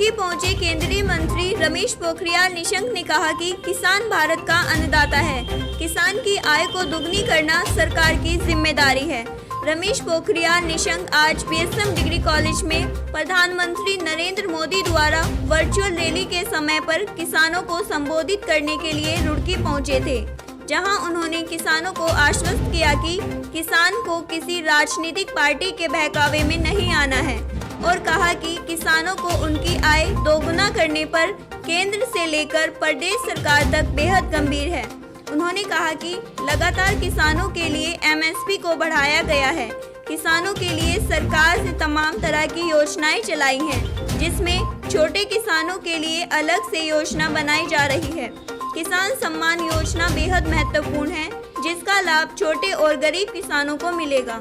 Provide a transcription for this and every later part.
रुड़की पहुंचे केंद्रीय मंत्री रमेश पोखरियाल निशंक ने कहा कि किसान भारत का अन्नदाता है। किसान की आय को दुगनी करना सरकार की जिम्मेदारी है। रमेश पोखरियाल निशंक आज बीएसएम डिग्री कॉलेज में प्रधानमंत्री नरेंद्र मोदी द्वारा वर्चुअल रैली के समय पर किसानों को संबोधित करने के लिए रुड़की पहुंचे थे, जहां उन्होंने किसानों को आश्वस्त किया कि किसान को किसी राजनीतिक पार्टी के बहकावे में नहीं आना है और कहा कि किसानों को उनकी आय दोगुना करने पर केंद्र से लेकर प्रदेश सरकार तक बेहद गंभीर है। उन्होंने कहा कि लगातार किसानों के लिए एमएसपी को बढ़ाया गया है। किसानों के लिए सरकार ने तमाम तरह की योजनाएं चलाई हैं, जिसमें छोटे किसानों के लिए अलग से योजना बनाई जा रही है। किसान सम्मान योजना बेहद महत्वपूर्ण है, जिसका लाभ छोटे और गरीब किसानों को मिलेगा।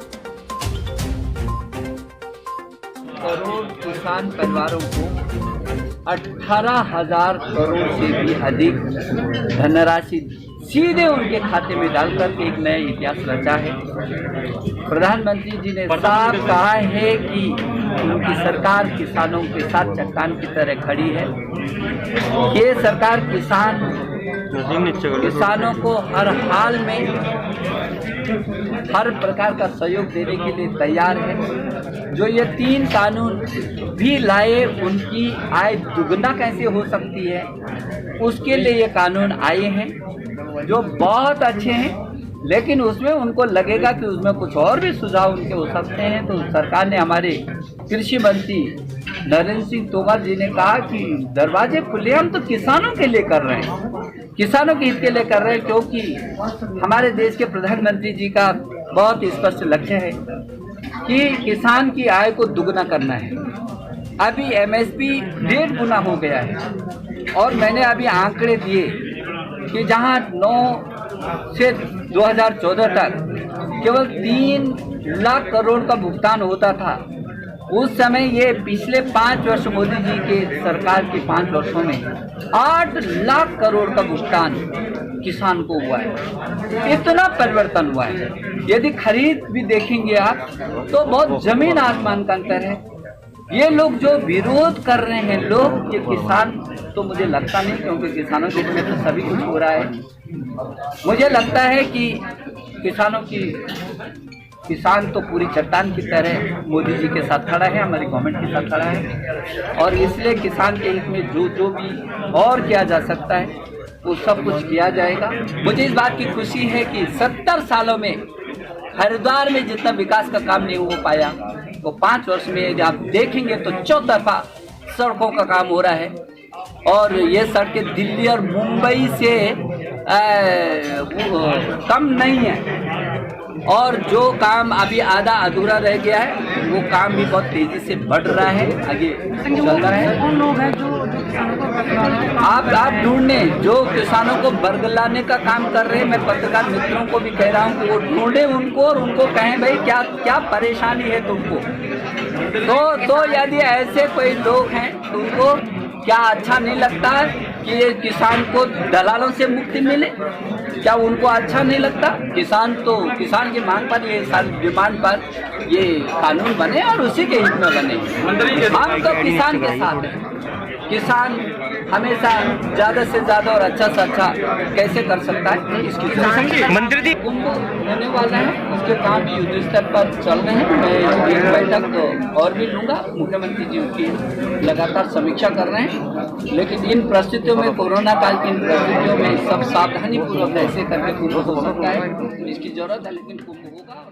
करोड़ किसान परिवारों को 18,000 करोड़ से भी अधिक धनराशि सीधे उनके खाते में डालकर के एक नया इतिहास रचा है। प्रधानमंत्री जी ने साफ कहा है कि उनकी सरकार किसानों के साथ चट्टान की तरह खड़ी है। ये सरकार किसानों को हर हाल में हर प्रकार का सहयोग देने के लिए तैयार है। जो ये 3 कानून भी लाए, उनकी आय दुगना कैसे हो सकती है, उसके लिए ये कानून आए हैं जो बहुत अच्छे हैं। लेकिन उसमें उनको लगेगा कि उसमें कुछ और भी सुझाव उनके हो सकते हैं, तो सरकार ने हमारे कृषि मंत्री नरेंद्र सिंह तोमर जी ने कहा कि दरवाजे खुले, हम तो किसानों के लिए कर रहे हैं, किसानों के हित के लिए कर रहे हैं, क्योंकि हमारे देश के प्रधानमंत्री जी का बहुत स्पष्ट लक्ष्य है कि किसान की आय को दुगना करना है। अभी एमएसपी 1.5 गुना हो गया है और मैंने अभी आंकड़े दिए कि जहां 9 से 2014 तक केवल 3 लाख करोड़ का भुगतान होता था, उस समय ये पिछले 5 वर्ष मोदी जी के सरकार के 5 वर्षों में 8 लाख करोड़ का भुगतान किसान को हुआ है। इतना परिवर्तन हुआ है। यदि खरीद भी देखेंगे आप तो बहुत जमीन आसमान का अंतर है। ये लोग जो विरोध कर रहे हैं लोग, ये किसान तो मुझे लगता नहीं, क्योंकि किसानों के लिए तो सभी कुछ हो रहा है। मुझे लगता है कि किसान तो पूरी चट्टान की तरह मोदी जी के साथ खड़ा है, हमारी गवर्नमेंट के साथ खड़ा है, और इसलिए किसान के हित में जो भी और किया जा सकता है वो सब कुछ किया जाएगा। मुझे इस बात की खुशी है कि 70 सालों में हरिद्वार में जितना विकास का काम नहीं हो पाया, तो 5 वर्ष में यदि आप देखेंगे तो 4 दफा सड़कों का काम हो रहा है। और ये सड़कें दिल्ली और मुंबई से कम नहीं है। और जो काम अभी आधा अधूरा रह गया है, वो काम भी बहुत तेजी से बढ़ रहा है, आगे चल रहा है। कौन लोग हैं जो किसानों को आप ढूंढने जो किसानों को बरगलाने का काम कर रहे हैं। मैं पत्रकार मित्रों को भी कह रहा हूँ कि वो ढूंढे उनको और उनको कहें भाई क्या क्या परेशानी है तुमको। तो यदि ऐसे कोई लोग हैं तो उनको क्या अच्छा नहीं लगता है कि ये किसान को दलालों से मुक्ति मिले? क्या उनको अच्छा नहीं लगता? किसान की मांग पर, ये डिमांड पर ये कानून बने और उसी के हित में बने। हम तो किसान के साथ हैं। किसान हमेशा ज़्यादा से ज़्यादा और अच्छा से अच्छा कैसे कर सकता है, इसकी मंत्री जी कुंभ होने वाला है, उसके काम भी युद्ध स्तर पर चल रहे हैं। मैं एक बैठक तो और भी लूँगा, मुख्यमंत्री जी उनकी लगातार समीक्षा कर रहे हैं। लेकिन इन परिस्थितियों में, कोरोना काल की इन परिस्थितियों में सब सावधानी पूर्वक ऐसे करके कुंभ हो सकता है, इसकी जरूरत है। लेकिन कुंभ होगा और